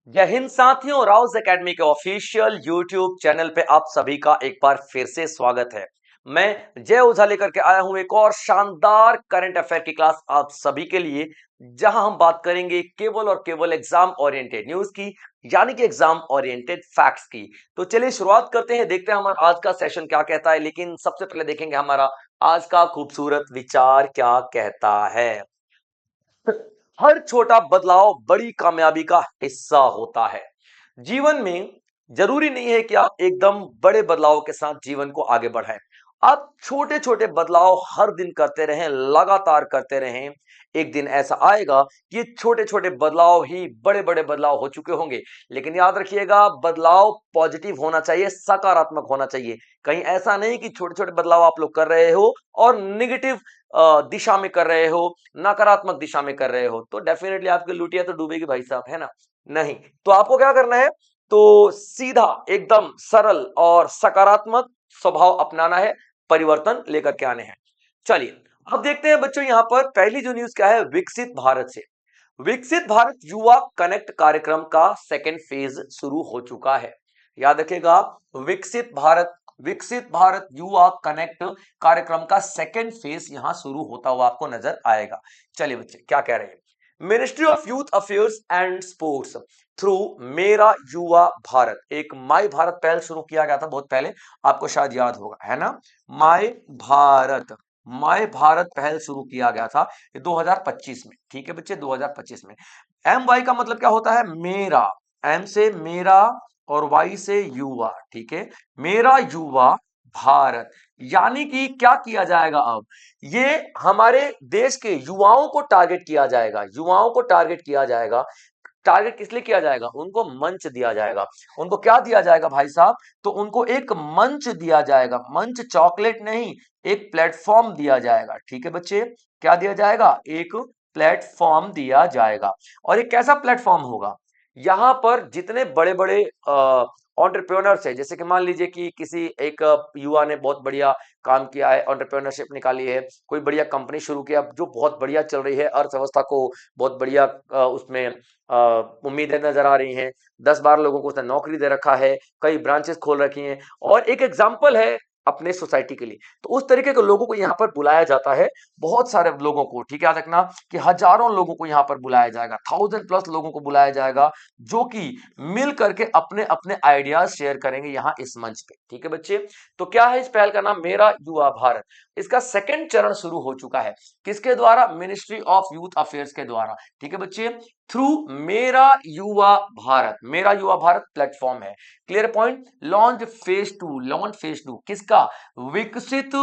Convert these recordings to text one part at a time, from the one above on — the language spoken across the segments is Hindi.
जय हिंद साथियों, राउस एकेडमी के ऑफिशियल यूट्यूब चैनल पे आप सभी का एक बार फिर से स्वागत है। मैं जय ओझा लेकर के आया हूं एक और शानदार करंट अफेयर की क्लास आप सभी के लिए, जहां हम बात करेंगे केवल और केवल एग्जाम ओरिएंटेड न्यूज की, यानी कि एग्जाम ओरिएंटेड फैक्ट्स की। तो चलिए शुरुआत करते हैं, देखते हैं हमारा आज का सेशन क्या कहता है। लेकिन सबसे पहले देखेंगे हमारा आज का खूबसूरत विचार क्या कहता है। हर छोटा बदलाव बड़ी कामयाबी का हिस्सा होता है। जीवन में जरूरी नहीं है कि आप एकदम बड़े बदलाव के साथ जीवन को आगे बढ़ाएं। आप छोटे छोटे बदलाव हर दिन करते रहें, लगातार करते रहें। एक दिन ऐसा आएगा कि ये छोटे छोटे बदलाव ही बड़े बड़े बदलाव हो चुके होंगे। लेकिन याद रखिएगा, बदलाव पॉजिटिव होना चाहिए, सकारात्मक होना चाहिए। कहीं ऐसा नहीं कि छोटे छोटे बदलाव आप लोग कर रहे हो और निगेटिव दिशा में कर रहे हो, नकारात्मक दिशा में कर रहे हो, तो डेफिनेटली आपकी लुटिया तो डूबेगी भाई साहब, है ना। नहीं, तो आपको क्या करना है, तो सीधा एकदम सरल और सकारात्मक स्वभाव अपनाना है, परिवर्तन लेकर के आने हैं। चलिए अब देखते हैं बच्चों, यहां पर पहली जो न्यूज क्या है, विकसित भारत से। विकसित भारत युवा कनेक्ट कार्यक्रम का सेकेंड फेज शुरू हो चुका है। याद रखिएगा, विकसित भारत, विकसित भारत युवा कनेक्ट कार्यक्रम का सेकेंड फेज यहां शुरू होता हुआ आपको नजर आएगा। चलिए बच्चे क्या कह रहे हैं, ministry of youth affairs and sports through मेरा युवा भारत, एक माई भारत पहल शुरू किया गया था बहुत पहले, आपको शायद याद होगा, है ना। माई भारत, माई भारत पहल शुरू किया गया था 2025 में। ठीक है बच्चे, 2025 में। एम वाई का मतलब क्या होता है, मेरा। एम से मेरा और वाई से युवा। ठीक है, मेरा युवा भारत, यानी कि क्या किया जाएगा अब, ये हमारे देश के युवाओं को टारगेट किया जाएगा, युवाओं को टारगेट किया जाएगा। टारगेट किस लिए किया जाएगा, उनको मंच दिया जाएगा। उनको क्या दिया जाएगा भाई साहब, तो उनको एक मंच दिया जाएगा। मंच चॉकलेट नहीं, एक प्लेटफॉर्म दिया जाएगा। ठीक है बच्चे, क्या दिया जाएगा, एक प्लेटफॉर्म दिया जाएगा। और एक कैसा प्लेटफॉर्म होगा, यहां पर जितने बड़े बड़े एंटरप्रेन्योर्स है, जैसे कि मान लीजिए कि किसी एक युवा ने बहुत बढ़िया काम किया है, एंटरप्रेन्योरशिप निकाली है, कोई बढ़िया कंपनी शुरू किया जो बहुत बढ़िया चल रही है, अर्थव्यवस्था को बहुत बढ़िया उसमें उम्मीदें नजर आ रही हैं, 10-12 लोगों को उसने नौकरी दे रखा है, कई ब्रांचेस खोल रखी हैं, और एक एग्जाम्पल है अपने सोसाइटी के लिए। तो उस तरीके के लोगों को यहाँ पर बुलाया जाता है, बहुत सारे लोगों को। ठीक है, याद रखना कि हजारों लोगों को यहाँ पर बुलाया जाएगा, 1000+ लोगों को बुलाया जाएगा, जो कि मिल करके अपने अपने आइडियाज शेयर करेंगे यहाँ इस मंच पे। ठीक है बच्चे, तो क्या है इस पहल का नाम, मेरा युवा भारत। इसका सेकंड चरण शुरू हो चुका है, किसके द्वारा, मिनिस्ट्री ऑफ यूथ अफेयर्स के द्वारा। ठीक है बच्चे, थ्रू मेरा युवा भारत, मेरा युवा भारत प्लेटफॉर्म है। Clear point. Launch phase two, launch phase two किसका, विकसित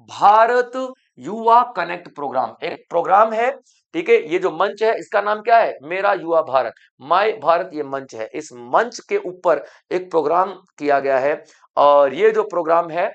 भारत युवा कनेक्ट प्रोग्राम, एक प्रोग्राम है। ठीक है, ये जो मंच है इसका नाम क्या है, मेरा युवा भारत, माय भारत, ये मंच है। इस मंच के ऊपर एक प्रोग्राम किया गया है, और ये जो प्रोग्राम है,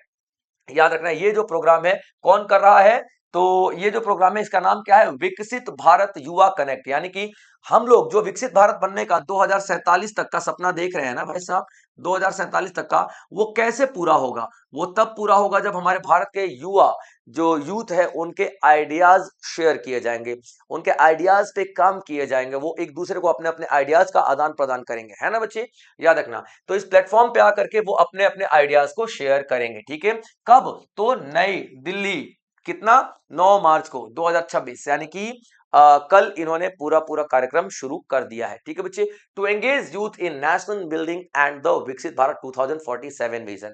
याद रखना, ये जो प्रोग्राम है कौन कर रहा है, तो ये जो प्रोग्राम है इसका नाम क्या है, विकसित भारत युवा कनेक्ट। यानी कि हम लोग जो विकसित भारत बनने का 2047 तक का सपना देख रहे हैं ना भाई साहब, 2047 तक का, वो कैसे पूरा होगा, वो तब पूरा होगा जब हमारे भारत के युवा, जो यूथ है, उनके आइडियाज शेयर किए जाएंगे, उनके आइडियाज पे काम किए जाएंगे, वो एक दूसरे को अपने अपने आइडियाज का आदान प्रदान करेंगे, है ना बच्चे, याद रखना। तो इस प्लेटफॉर्म पे आकर के वो अपने अपने आइडियाज को शेयर करेंगे। ठीक है, कब, तो नई दिल्ली, कितना, 9 मार्च को 2026, यानी कि कल इन्होंने पूरा पूरा कार्यक्रम शुरू कर दिया है। ठीक है बच्चे, to engage youth in national building and the Viksit Bharat 2047 vision.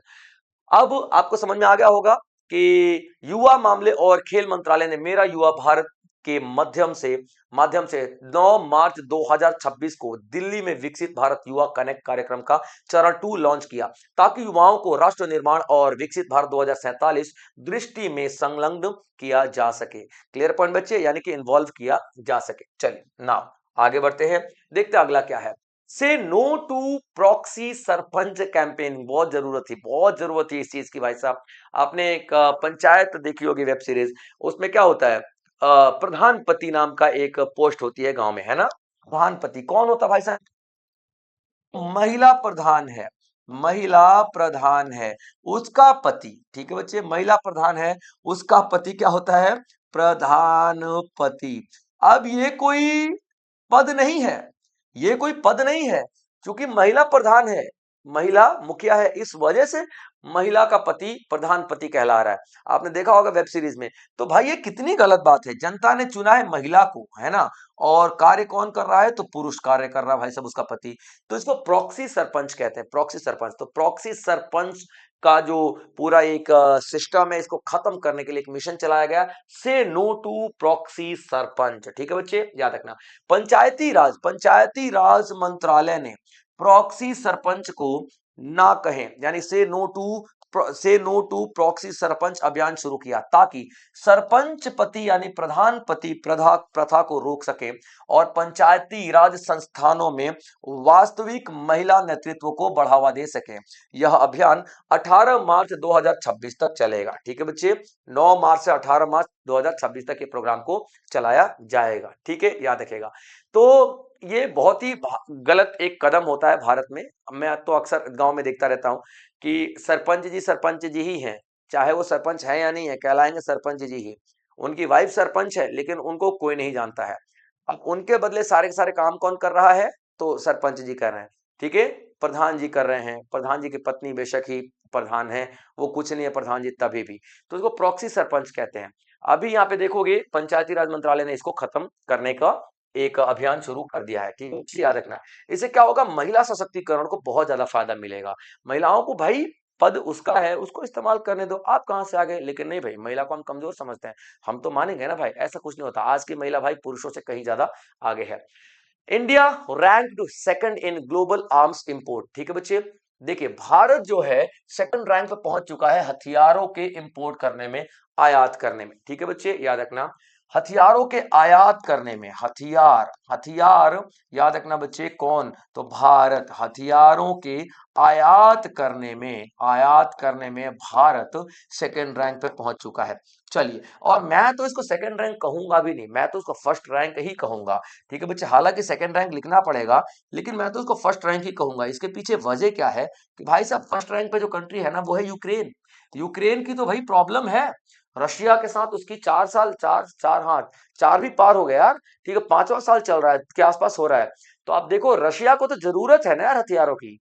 अब आपको समझ में आ गया होगा कि युवा मामले और खेल मंत्रालय ने मेरा युवा भारत के माध्यम से 9 मार्च 2026 को दिल्ली में विकसित भारत युवा कनेक्ट कार्यक्रम का चरण 2 लॉन्च किया, ताकि युवाओं को राष्ट्र निर्माण और विकसित भारत 2047 दृष्टि में संलग्न किया जा सके। क्लियर पॉइंट बच्चे, यानी कि इन्वॉल्व किया जा सके। चलिए नाउ आगे बढ़ते हैं, देखते हैं अगला क्या है। Say no to proxy sarpanch campaign, बहुत जरूरत थी, बहुत जरूरत थी इस चीज की भाई साहब। आपने एक पंचायत देखी होगी वेब सीरीज, उसमें क्या होता है, प्रधानपति नाम का एक पोस्ट होती है गांव में, है ना। प्रधानपति कौन होता है भाई साहब, महिला प्रधान है, महिला प्रधान है, उसका पति। ठीक है बच्चे, महिला प्रधान है, उसका पति क्या होता है, प्रधानपति। अब ये कोई पद नहीं है, ये कोई पद नहीं है, क्योंकि महिला प्रधान है, महिला मुखिया है, इस वजह से महिला का पति प्रधानपति कहला रहा है। आपने देखा होगा वेब सीरीज में। तो भाई ये कितनी गलत बात है, जनता ने चुना है महिला को, है ना, और कार्य कौन कर रहा है, तो पुरुष कार्य कर रहा है भाई साहब, उसका पति। तो इसको प्रॉक्सी सरपंच कहते हैं, प्रॉक्सी सरपंच। तो प्रॉक्सी सरपंच का जो पूरा एक सिस्टम है, इसको खत्म करने के लिए एक मिशन चलाया गया, से नो टू प्रॉक्सी सरपंच। ठीक है बच्चे, याद रखना। पंचायती राज मंत्रालय ने प्रॉक्सी सरपंच को ना कहें, यानी से नो टू प्रॉक्सी सरपंच अभियान शुरू किया, ताकि सरपंच पति यानी प्रधान पति प्रथा को रोक सके और पंचायती राज संस्थानों में वास्तविक महिला नेतृत्व को बढ़ावा दे सके। यह अभियान 18 मार्च 2026 तक चलेगा। ठीक है बच्चे, 9 मार्च से 18 मार्च 2026 तक ये प्रोग्राम को चलाया जाएगा। ठीक है, याद रखेगा। तो ये बहुत ही गलत एक कदम होता है भारत में। मैं तो अक्सर गांव में देखता रहता हूं कि सरपंच जी ही हैं, चाहे वो सरपंच है या नहीं है, कहलाएंगे सरपंच जी ही। उनकी वाइफ सरपंच है, लेकिन उनको कोई नहीं जानता है। अब उनके बदले सारे के सारे काम कौन कर रहा है, तो सरपंच जी कर रहे हैं। ठीक है, प्रधान जी कर रहे हैं। प्रधान जी की पत्नी बेशक ही प्रधान है, वो कुछ नहीं है प्रधान जी तभी भी, तो इसको प्रॉक्सी सरपंच कहते हैं। अभी यहाँ पे देखोगे पंचायती राज मंत्रालय ने इसको खत्म करने का एक अभियान शुरू कर दिया है। ठीक है, याद रखना। इससे क्या होगा, महिला सशक्तिकरण को बहुत ज्यादा फायदा मिलेगा। महिलाओं को भाई पद उसका है, उसको इस्तेमाल करने दो, आप कहां से आ गए। लेकिन नहीं भाई, महिला को हम कमजोर समझते हैं, हम तो मानेंगे ना भाई, ऐसा कुछ नहीं होता। आज की महिला भाई पुरुषों से कहीं ज्यादा आगे है। India ranked second in global arms import. ठीक है बच्चे, देखिए भारत जो है सेकंड रैंक पे पहुंच चुका है हथियारों के इंपोर्ट करने में, आयात करने में। ठीक है बच्चे, याद रखना। हथियारों के आयात करने में, हथियार हथियार याद रखना बच्चे, कौन, तो भारत। हथियारों के आयात करने में भारत सेकंड रैंक पे पहुंच चुका है। चलिए, और मैं तो इसको सेकंड रैंक कहूंगा भी नहीं, मैं तो इसको फर्स्ट रैंक ही कहूंगा। ठीक है बच्चे, हालांकि सेकंड रैंक लिखना पड़ेगा, लेकिन मैं तो उसको फर्स्ट रैंक ही कहूंगा। इसके पीछे वजह क्या है कि भाई साहब फर्स्ट रैंक पे जो कंट्री है ना, वो है यूक्रेन। यूक्रेन की तो भाई प्रॉब्लम है, रशिया के साथ उसकी 4 साल, चार चार, हाँ, 4 भी पार हो गया यार। ठीक है, 5वां साल चल रहा है के आसपास हो रहा है। तो आप देखो, रशिया को तो जरूरत है ना यार हथियारों की,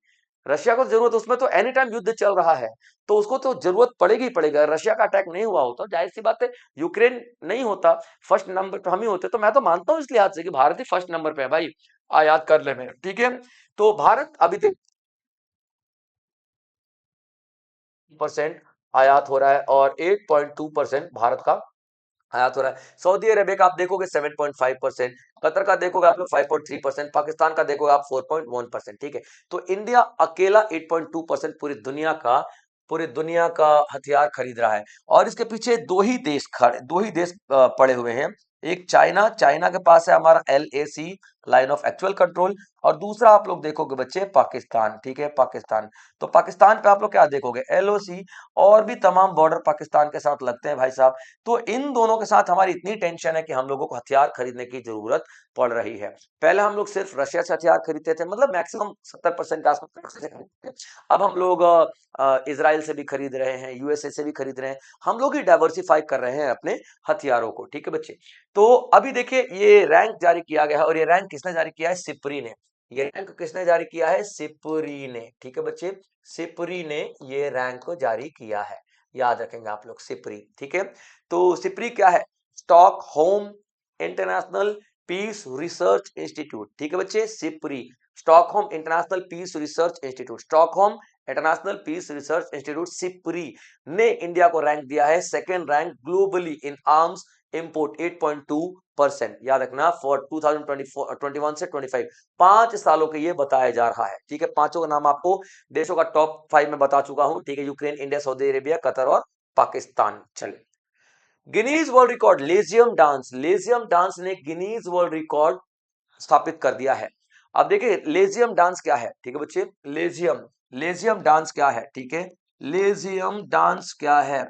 रशिया को जरूरत, उसमें तो एनी टाइम युद्ध चल रहा है, तो उसको तो जरूरत पड़ेगी ही पड़ेगा। रशिया का अटैक नहीं हुआ होता, जाहिर सी बात है यूक्रेन नहीं होता, फर्स्ट नंबर पर हम ही होते। तो मैं तो मानता हूं इस लिहाज से कि भारत ही फर्स्ट नंबर पे है भाई आयात करने में। ठीक है, तो भारत अभी तक परसेंट आयात हो रहा है, और 8.2% भारत का आयात हो रहा है। सऊदी अरेबिया का आप देखोगे 7.5%, कतर का देखोगे आप लोग 5.3%, पाकिस्तान का देखोगे आप 4.1%। ठीक है, तो इंडिया अकेला 8.2% पूरी दुनिया का हथियार खरीद रहा है। और इसके पीछे दो ही देश पड़े हुए हैं। एक चाइना, चाइना के पास है हमारा LAC, line of actual control, और दूसरा आप लोग देखोगे बच्चे पाकिस्तान। ठीक है, पाकिस्तान। तो पाकिस्तान पे आप लोग क्या देखोगे, LOC, और भी तमाम बॉर्डर पाकिस्तान के साथ लगते हैं भाई साहब। तो इन दोनों के साथ हमारी इतनी टेंशन है कि हम लोगों को हथियार खरीदने की जरूरत पड़ रही है। पहले हम लोग सिर्फ रशिया से हथियार खरीदते थे, मतलब मैक्सिमम 70% के आसपास से खरीदते थे। अब हम लोग इजराइल से भी खरीद रहे हैं, USA से भी खरीद रहे हैं। हम लोग ही डाइवर्सिफाई कर रहे हैं अपने हथियारों को। ठीक है बच्चे, तो अभी देखिए ये रैंक जारी किया गया है, और ये रैंक किसने जारी किया है, सिपरी ने। ये रैंक किसने जारी किया है, सिपरी ने। ठीक है बच्चे, सिपरी ने ये रैंक को जारी किया है, याद रखेंगे आप लोग, सिपरी। ठीक है, तो सिपरी क्या है, Stockholm international peace research institute. ठीक है बच्चे, SIPRI, Stockholm international peace research institute, Stockholm international peace research institute SIPRI ने इंडिया को रैंक दिया है second rank globally in arms import, 8.2%। याद रखना, फॉर 2021 से 25, 5 सालों के ये बताया जा रहा है। ठीक है, पांचों का नाम आपको देशों का टॉप 5 में बता चुका हूं। ठीक है, Ukraine, India, Saudi Arabia, Qatar और पाकिस्तान। चले, Guinness world record, lezim dance ने गिनीज वर्ल्ड रिकॉर्ड स्थापित कर दिया है। अब देखिए लेजियम डांस क्या है। ठीक है बच्चे, लेजियम डांस क्या है। ठीक है, लेजियम डांस क्या है,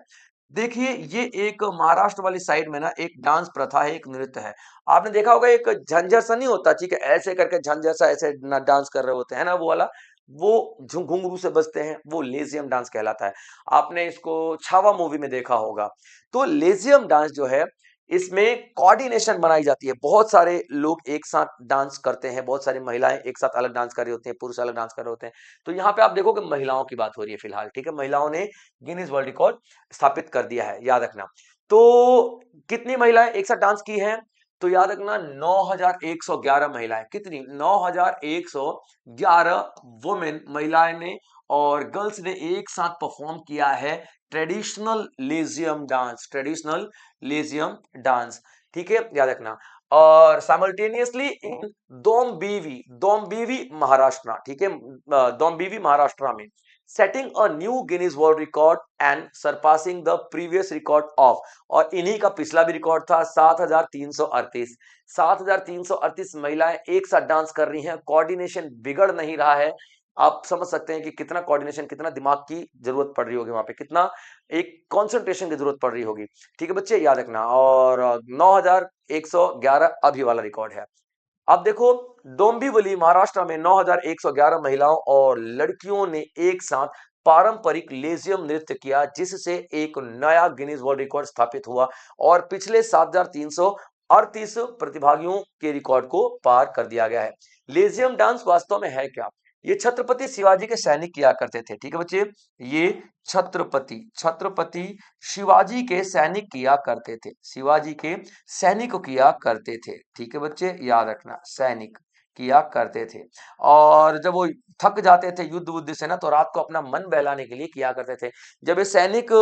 देखिए ये एक महाराष्ट्र वाली साइड में ना एक डांस प्रथा है, एक नृत्य है। आपने देखा होगा एक झंझर सा नहीं होता, ठीक है, ऐसे करके झंझर सा ऐसे डांस कर रहे होते हैं ना, वो वाला, वो घुंघरू से बजते हैं, वो लेजियम डांस कहलाता है। आपने इसको छावा मूवी में देखा होगा। तो लेजियम डांस जो है, इसमें कोऑर्डिनेशन बनाई जाती है, बहुत सारे लोग एक साथ डांस करते हैं, बहुत सारी महिलाएं एक साथ अलग डांस कर रही होती हैं, पुरुष अलग डांस कर रहे होते हैं। तो यहाँ पे आप देखो कि महिलाओं की बात हो रही है फिलहाल, ठीक है, महिलाओं ने गिनीज वर्ल्ड रिकॉर्ड स्थापित कर दिया है, याद रखना। तो कितनी महिलाएं एक साथ डांस की हैं? तो याद रखना 9111 महिलाएं। कितनी? 9111 वुमेन, महिलाएं ने और गर्ल्स ने एक साथ परफॉर्म किया है traditional lezim dance, traditional lezim dance, ठीक है, याद रखना। और साइमल्टेनियसली इन दोम्बीवी महाराष्ट्र, ठीक है, दोम्बीवी महाराष्ट्र में, setting a new Guinness world record and surpassing the previous record of, और इन्हीं का पिछला भी रिकॉर्ड था 7338। 7338 महिलाएं एक साथ डांस कर रही हैं, कोऑर्डिनेशन बिगड़ नहीं रहा है। आप समझ सकते हैं कि कितना कोऑर्डिनेशन, कितना दिमाग की जरूरत पड़ रही होगी वहां पे, कितना एक कंसंट्रेशन की जरूरत पड़ रही होगी, ठीक है बच्चे, याद रखना। और 9111 अभी वाला रिकॉर्ड है। अब देखो, डोंबिवली महाराष्ट्र में 9111 महिलाओं और लड़कियों ने एक साथ पारंपरिक लेजियम नृत्य किया, जिससे एक नया गिनीज वर्ल्ड रिकॉर्ड स्थापित हुआ और पिछले 7338 प्रतिभागियों के रिकॉर्ड को पार कर दिया गया है। लेजियम डांस वास्तव में है क्या? ये छत्रपति शिवाजी के सैनिक किया करते थे, ठीक है बच्चे, ये छत्रपति शिवाजी के सैनिक किया करते थे, शिवाजी के सैनिक किया करते थे, ठीक है बच्चे, याद रखना, सैनिक किया करते थे। और जब वो थक जाते थे युद्ध बुद्ध से ना, तो रात को अपना मन बहलाने के लिए किया करते थे। जब ये सैनिक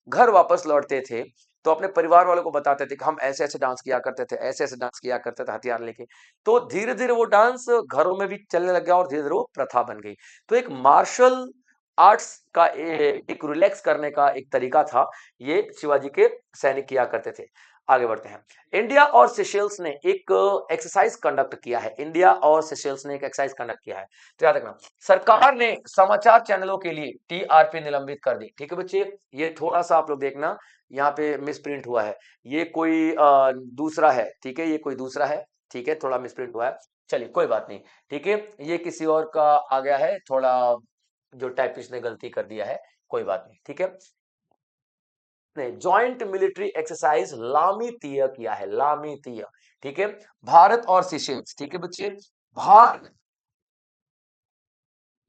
घर वापस लौटते थे, तो अपने परिवार वालों को बताते थे कि हम ऐसे ऐसे डांस किया करते थे, ऐसे ऐसे डांस किया करते थे हथियार लेके। तो धीरे धीरे वो डांस घरों में भी चलने लग गया और धीरे धीरे वो प्रथा बन गई। तो एक मार्शल आर्ट्स का एक रिलैक्स करने का एक तरीका था, ये शिवाजी के सैनिक किया करते थे। आगे बढ़ते हैं। इंडिया और सेशेल्स ने एक एक्सरसाइज कंडक्ट किया है, इंडिया और सेशेल्स ने एक एक्सरसाइज कंडक्ट किया है। तो याद रखना, सरकार ने समाचार चैनलों के लिए टीआरपी निलंबित कर दी, ठीक है बच्चे, ये थोड़ा सा आप लोग देखना, यहाँ पे मिसप्रिंट हुआ है, ये कोई दूसरा है, ठीक है, ये कोई दूसरा है, ठीक है, थोड़ा मिसप्रिंट हुआ है, चलिए कोई बात नहीं, ठीक है, ये किसी और का आ गया है, थोड़ा जो टाइपिस्ट ने गलती कर दिया है, कोई बात नहीं, ठीक है। ने जॉइंट मिलिट्री एक्सरसाइज लामीतीय किया है, लामीतीय, ठीक है, भारत और सीशेल्स, ठीक है बच्चे, भारत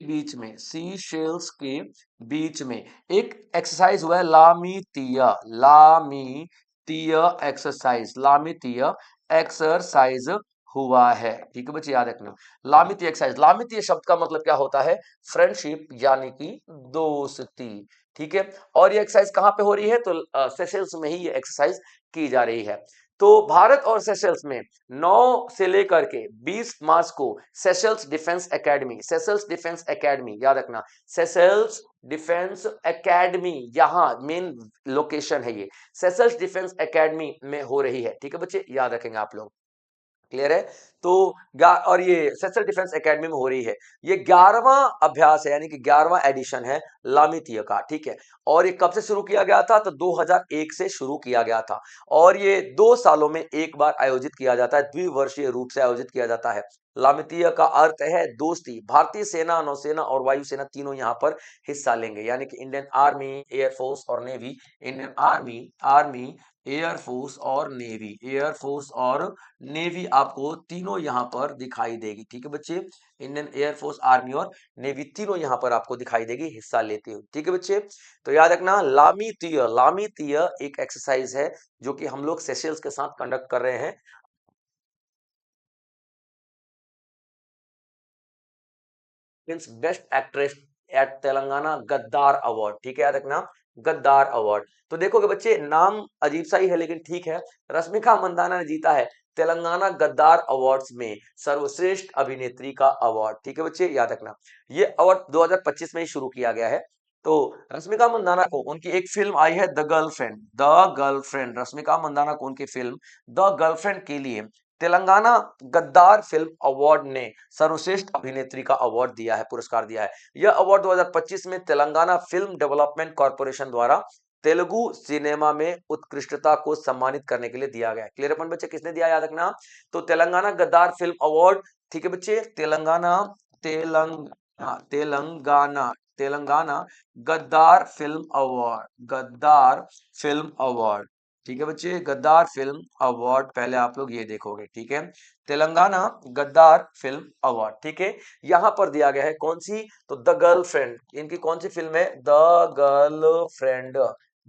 के बीच में, सीशेल्स के बीच में एक एक्सरसाइज हुआ है, लामीतीय, लामीतीय एक्सरसाइज, लामीतीय एक्सरसाइज हुआ है, ठीक है बच्चे, याद रखना, लामीतीय एक्सरसाइज। लामीतीय शब्द का मतलब क्या होता है? फ्रेंडशिप, यानी कि दोस्ती, ठीक है। और ये एक्सरसाइज कहां पे हो रही है? तो सेशेल्स में ही ये एक्सरसाइज की जा रही है। तो भारत और सेशेल्स में 9 से लेकर के 20 मार्च को Seychelles defence academy, Seychelles defence academy, याद रखना, सेशेल्स डिफेंस एकेडमी, यहां मेन लोकेशन है ये, सेशेल्स डिफेंस एकेडमी में हो रही है, ठीक है बच्चे, याद रखेंगे आप लोग, क्लियर है। तो और ये सेशेल्स डिफेंस एकेडमी में हो रही है, ये 11वां अभ्यास है, यानी कि 11वां एडिशन है लामीतीय का, ठीक है। और ये कब से शुरू किया गया था? तो 2001 से शुरू किया गया था, और ये 2 सालों में एक बार आयोजित किया जाता है, द्विवर्षीय रूप से आयोजित किया जाता है। लामीतीय का अर्थ है दोस्ती। भारतीय सेना, नौसेना और वायुसेना तीनों यहाँ पर हिस्सा लेंगे, यानी कि इंडियन आर्मी, एयरफोर्स और navy, Indian army, army, air force और नेवी, एयरफोर्स और नेवी आपको तीनों यहां पर दिखाई देगी, ठीक है बच्चे, इंडियन एयरफोर्स, आर्मी और नेवी तीनों यहां पर आपको दिखाई देगी हिस्सा लेते हुए, ठीक है बच्चे। तो याद रखना, लामीतीय, लामीतीय एक एक्सरसाइज है जो कि हम लोग सेशेल्स के साथ कंडक्ट कर रहे हैं। बेस्ट एक्ट्रेस एट तेलंगाना गद्दार अवार्ड, ठीक है, याद रखना, गद्दार अवार्ड। तो देखोगे बच्चे, नाम अजीब सा ही है लेकिन ठीक है, रश्मिका मंदाना ने जीता है तेलंगाना गद्दार अवार्ड्स में सर्वश्रेष्ठ अभिनेत्री का अवार्ड, ठीक है बच्चे, याद रखना। ये अवार्ड 2025 में ही शुरू किया गया है। तो रश्मिका मंदाना को उनकी एक फिल्म आई है the girlfriend, the girlfriend, Rashmika Mandanna को उनकी फिल्म द गर्लफ्रेंड के लिए तेलंगाना गद्दार फिल्म अवार्ड ने सर्वश्रेष्ठ अभिनेत्री का अवार्ड दिया है, पुरस्कार दिया है। यह अवार्ड 2025 में तेलंगाना फिल्म डेवलपमेंट कॉर्पोरेशन द्वारा तेलुगु सिनेमा में उत्कृष्टता को सम्मानित करने के लिए दिया गया है। क्लियर अपन बच्चे, किसने दिया याद रखना, तो तेलंगाना गद्दार फिल्म अवार्ड, ठीक है बच्चे, तेलंगाना, तेलंगाना, तेलंगाना गद्दार फिल्म अवार्ड, गद्दार फिल्म अवार्ड, ठीक है बच्चे, गद्दार फिल्म अवार्ड पहले आप लोग ये देखोगे, ठीक है। तेलंगाना गद्दार फिल्म अवार्ड, ठीक है। यहां पर दिया गया है कौन सी, तो द गर्लफ्रेंड, इनकी कौन सी फिल्म है, द गर्लफ्रेंड।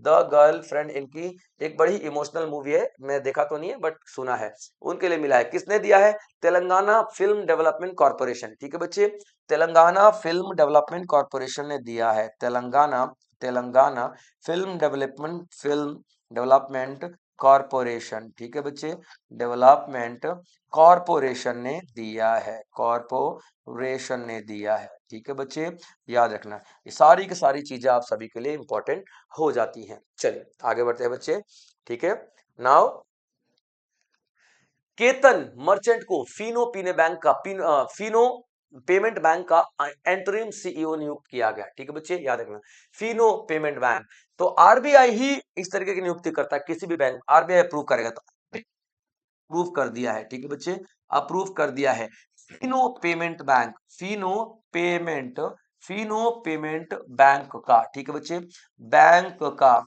द गर्लफ्रेंड इनकी एक बड़ी इमोशनल मूवी है, मैं देखा तो नहीं है बट सुना है, उनके लिए मिला है। किसने दिया है, तेलंगाना फिल्म डेवलपमेंट कॉर्पोरेशन, ठीक है बच्चे। तेलंगाना फिल्म डेवलपमेंट कॉर्पोरेशन ने दिया है, Telangana Telangana film development corporation, ठीक है बच्चे। डेवलपमेंट कॉरपोरेशन ने दिया है, कॉरपोरेशन ने दिया है, ठीक है बच्चे। याद रखना, ये सारी की सारी चीजें आप सभी के लिए इंपॉर्टेंट हो जाती हैं। चलिए आगे बढ़ते हैं बच्चे, ठीक है। नाउ केतन मर्चेंट को फिनो पेमेंट बैंक का एंटरिम सीईओ नियुक्त किया गया, ठीक है बच्चे, याद रखना। फिनो पेमेंट बैंक, तो आरबीआई ही इस तरीके की नियुक्ति करता है, किसी भी बैंक आरबीआई अप्रूव करेगा, तो अप्रूव कर दिया है, ठीक है बच्चे, अप्रूव कर दिया है। Fino payment bank, payment Fino payment bank का, ठीक है बच्चे, बैंक का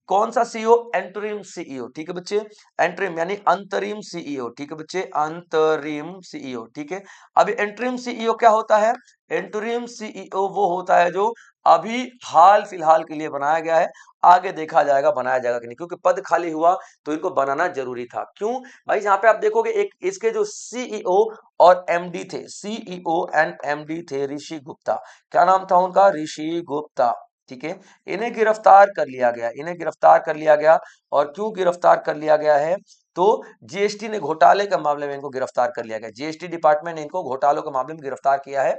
कौन सा सीईओ, एंटरिम सीईओ, ठीक है बच्चे। एंटरिम यानी अंतरिम सीईओ, ठीक है बच्चे, अंतरिम सीईओ, ठीक है। अभी एंटरिम सीईओ क्या होता है, एंटरिम सीईओ वो होता है जो अभी हाल फिलहाल के लिए बनाया गया है, आगे देखा जाएगा बनाया जाएगा कि नहीं, क्योंकि पद खाली हुआ तो इनको बनाना जरूरी था। क्यों भाई, यहाँ पे आप देखोगे एक इसके जो सीईओ और एमडी थे, सीईओ एंड एमडी थे ऋषि गुप्ता, क्या नाम था उनका, ऋषि गुप्ता, ठीक है। इन्हें गिरफ्तार कर लिया गया, इन्हें गिरफ्तार कर लिया गया। और क्यों गिरफ्तार कर लिया गया है, तो जीएसटी ने घोटाले के मामले में इनको गिरफ्तार कर लिया गया, जीएसटी डिपार्टमेंट ने इनको घोटालों के मामले में गिरफ्तार किया है।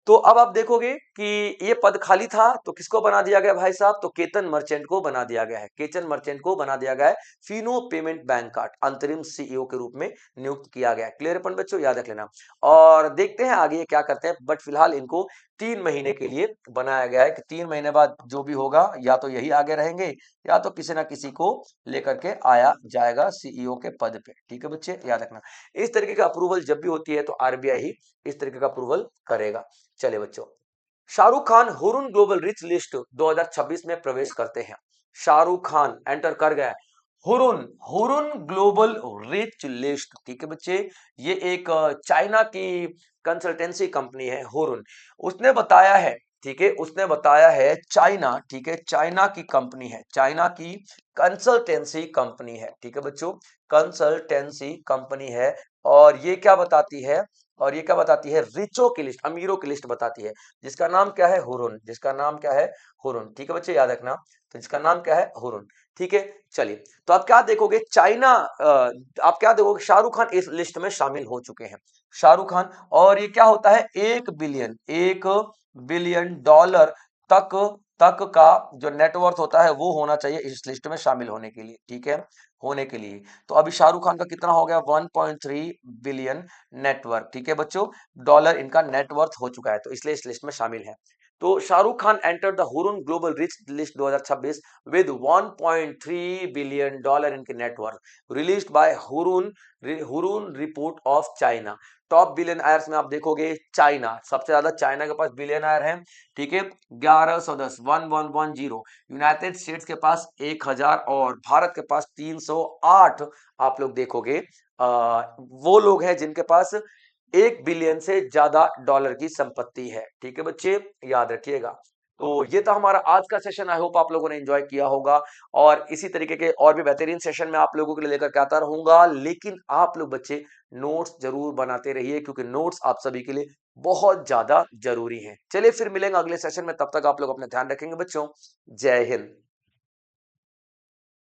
तो अब आप देखोगे कि ये पद खाली था, तो किसको बना दिया गया भाई साहब, तो केतन मर्चेंट को बना दिया गया है, केतन मर्चेंट को बना दिया गया है, फिनो पेमेंट बैंक का अंतरिम सीईओ के रूप में नियुक्त किया गया है। क्लियर अपन बच्चों, याद रख लेना। और देखते हैं आगे ये क्या करते हैं, बट फिलहाल इनको 3 महीने के लिए बनाया गया है कि 3 महीने बाद जो भी होगा या तो यही आगे रहेंगे या तो किसी ना किसी को लेकर के आया जाएगा सीईओ के पद पे, ठीक है बच्चे, याद रखना। इस तरीके का अप्रूवल जब भी होती है तो आरबीआई ही इस तरीके का अप्रूवल करेगा। चले बच्चों, Shahrukh Khan Hurun global rich list 2026 में प्रवेश करते हैं, शाहरुख खान एंटर कर गए Hurun Hurun global rich list, ठीक है बच्चे। ये एक चाइना की कंसल्टेंसी कंपनी है हुरुन, उसने बताया है, ठीक है, उसने बताया है चाइना, ठीक है, चाइना की कंपनी है, चाइना की कंसल्टेंसी कंपनी है, ठीक है बच्चों, कंसल्टेंसी कंपनी है। और ये क्या बताती है, और ये क्या बताती है, रिचो की लिस्ट, अमीरों की लिस्ट बताती है, जिसका नाम क्या है, हुरुन, जिसका नाम क्या है, हुरुन, ठीक है बच्चे, याद रखना। तो जिसका नाम क्या है, हुरुन, ठीक है। चलिए, तो आप क्या देखोगे, चाइना आप क्या देखोगे, शाहरुख खान इस लिस्ट में शामिल हो चुके हैं, शाहरुख खान। और ये क्या होता है, 1 बिलियन डॉलर तक तक का जो नेटवर्थ होता है वो होना चाहिए इस लिस्ट में शामिल होने के लिए, ठीक है, होने के लिए। तो अभी शाहरुख खान का कितना हो गया, 1.3 बिलियन नेटवर्क, ठीक है बच्चों, डॉलर इनका नेटवर्थ हो चुका है, तो इसलिए इस लिस्ट में शामिल है। तो Shahrukh Khan enter the Hurun global rich list 2026 with 1.3 billion dollar इनके net worth, released by Hurun report of China. Top billionaires में आप देखोगे चाइना, सबसे ज्यादा चाइना के पास बिलियनर हैं, ठीक है, 1110, 1110। यूनाइटेड स्टेट्स के पास 1000 और भारत के पास 308। आप लोग देखोगे वो लोग हैं जिनके पास 1 बिलियन से ज्यादा डॉलर की संपत्ति है, ठीक है बच्चे, याद रखिएगा। तो ये था हमारा आज का सेशन, आई होप आप लोगों ने एंजॉय किया होगा। और इसी तरीके के और भी बेहतरीन सेशन मैं आप लोगों के लिए लेकर के आता रहूंगा, लेकिन आप लोग बच्चे नोट्स जरूर बनाते रहिए, क्योंकि नोट्स आप सभी के लिए बहुत ज्यादा जरूरी हैं। चलिए फिर मिलेंगे अगले सेशन में, तब तक आप लोग अपना ध्यान रखेंगे बच्चों। जय हिंद।